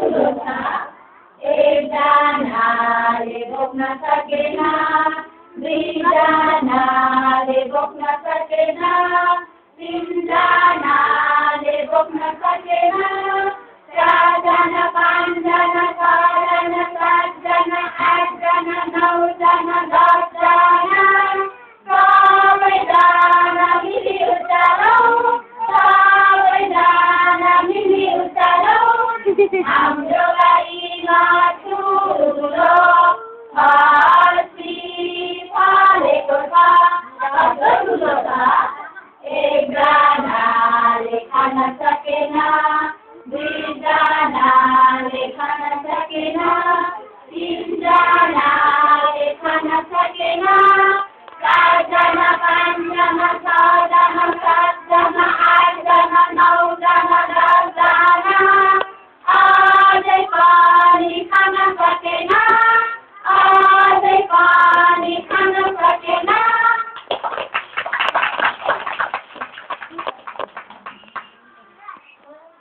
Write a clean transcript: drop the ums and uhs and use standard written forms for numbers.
ठुलो छ एकजनाले बोक्न सकेन दुईजनाले बोक्न सकेन तीनजनाले बोक्न सकेन चारजना पाँचजना छजना सातजना आठजना नौजना दसजना सबैजना मिली उचालौ सबैजना मिली उचालौ हाम्रो गाईमा ठुलो फर्सी फलेको छ कस्तो ठुलो छ एकजनाले खान सकेन दुईजनाले खान सकेन तीनजनाले खान सकेन चारजना पाँचजना छजना